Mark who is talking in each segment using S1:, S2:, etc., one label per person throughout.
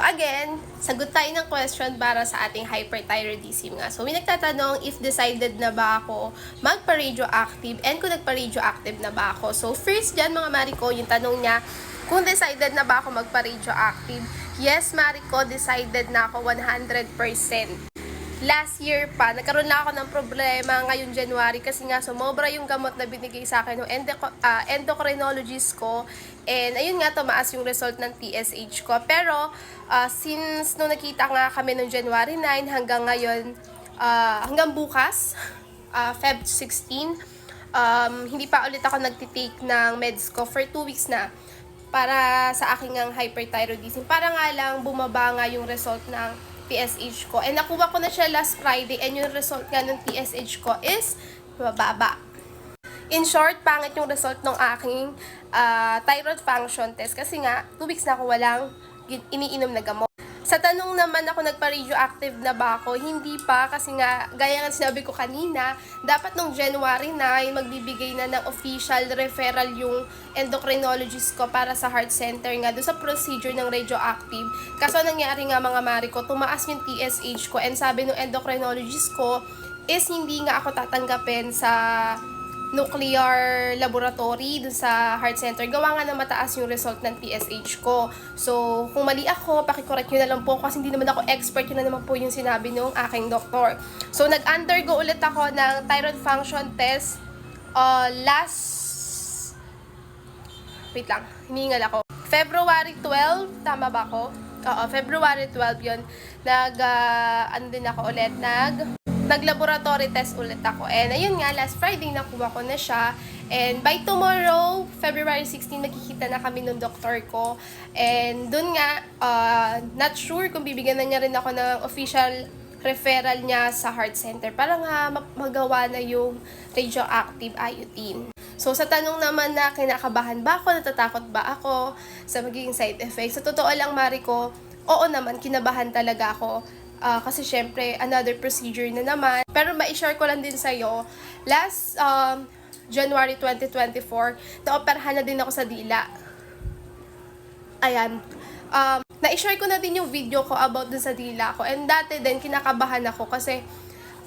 S1: again, sagot tayo ng question para sa ating hyperthyroidism nga. So, may nagtatanong if decided na ba ako magpa-radioactive and kung nagpa-radioactive na ba ako. So, first dyan mga Mariko, yung tanong niya, kung decided na ba ako magpa-radioactive. Yes, Mariko, decided na ako 100%. Last year pa, nagkaroon na ako ng problema ngayong January kasi nga sumobra yung gamot na binigay sa akin ng endocrinologist ko. And ayun nga, tumaas yung result ng TSH ko. Pero since nung nakita nga kami noong January 9 hanggang ngayon, hanggang bukas, Feb 16, hindi pa ulit ako nagtitake ng meds ko for 2 weeks na para sa aking hyperthyroidism. Para nga lang bumaba nga yung result ng TSH ko. And nakuha ko na siya last Friday and yung result nga ng TSH ko is mababa. In short, pangit yung result ng aking thyroid function test kasi nga 2 weeks na ako walang iniinom na gamot. Sa tanong naman ako nagpa-radioactive na ba ako, hindi pa kasi nga gaya nga sinabi ko kanina, dapat nung January 9 magbibigay na ng official referral yung endocrinologist ko para sa heart center nga doon sa procedure ng radioactive. Kaso nangyari nga mga Mariko, tumaas yung TSH ko and sabi ng endocrinologist ko is hindi nga ako tatanggapin sa nuclear laboratory dun sa heart center. Gawa nga na mataas yung result ng TSH ko. So, kung mali ako, pakicorrect nyo na lang po kasi hindi naman ako expert. Yun na naman po yung sinabi ng aking doktor. So, nag-undergo ulit ako ng thyroid function test wait lang, hiningal ako. February 12, tama ba ako? Oo, February 12 yun. Nag-laboratory test ulit ako. And ayun nga, last Friday nakuha ko na siya. And by tomorrow, February 16, makikita na kami ng doktor ko. And dun nga, not sure kung bibigyan na niya rin ako ng official referral niya sa heart center para nga magawa na yung radioactive iodine. So, sa tanong naman na kinakabahan ba ako, natatakot ba ako sa magiging side effects, sa totoo lang, Mariko, oo naman, kinabahan talaga ako. Kasi syempre, another procedure na naman. Pero ma-share ko lang din sa'yo, last January 2024, naoperahan na din ako sa dila. Ayan. Na-share ko na din yung video ko about dun sa dila ko. And dati din, kinakabahan ako kasi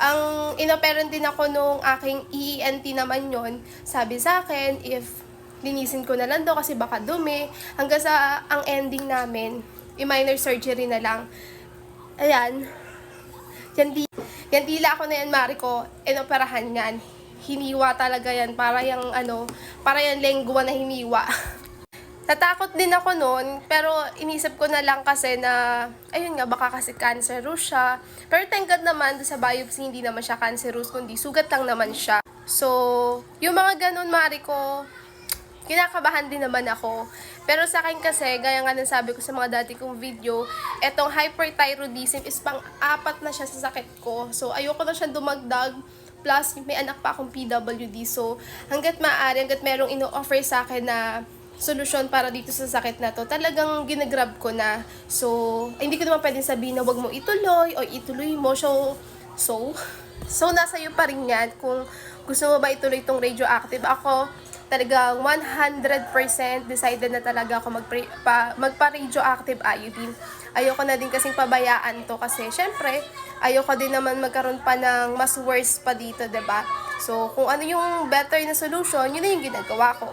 S1: ang inoperan din ako nung aking EENT naman yon. Sabi sa akin, if linisin ko na lang daw kasi baka dumi. Hanggang sa ang ending namin, i-minor surgery na lang. Ayan, yan dila ako na yan, Mariko, inoperahan yan. Hiniwa talaga yan, para yung lengguwa na hiniwa. Natakot din ako noon, pero inisip ko na lang kasi na, ayun nga, baka kasi cancerous siya. Pero thank God naman, sa biopsy, hindi naman siya cancerous, kundi sugat lang naman siya. So, yung mga ganun, Mariko, kinakabahan din naman ako. Pero sa akin kasi, gaya nga nang sabi ko sa mga dati kong video, etong hyperthyroidism is pang-apat na siya sa sakit ko. So, ayoko na siyang dumagdag. Plus, may anak pa akong PWD. So, hanggat maaari, hanggat merong ino-offer sa akin na solusyon para dito sa sakit na to, talagang ginagrab ko na. So, hindi ko naman pwedeng sabihin na wag mo ituloy o ituloy mo. So, nasa iyo pa rin yan. Kung gusto mo ba ituloy itong radioactive, ako, talagang 100% decided na talaga ako magpa-radioactive iodine. Ayoko na din kasing pabayaan to kasi syempre, ayoko din naman magkaroon pa ng mas worse pa dito, 'di ba? So, kung ano yung better na solution, yun na yung ginagawa ko.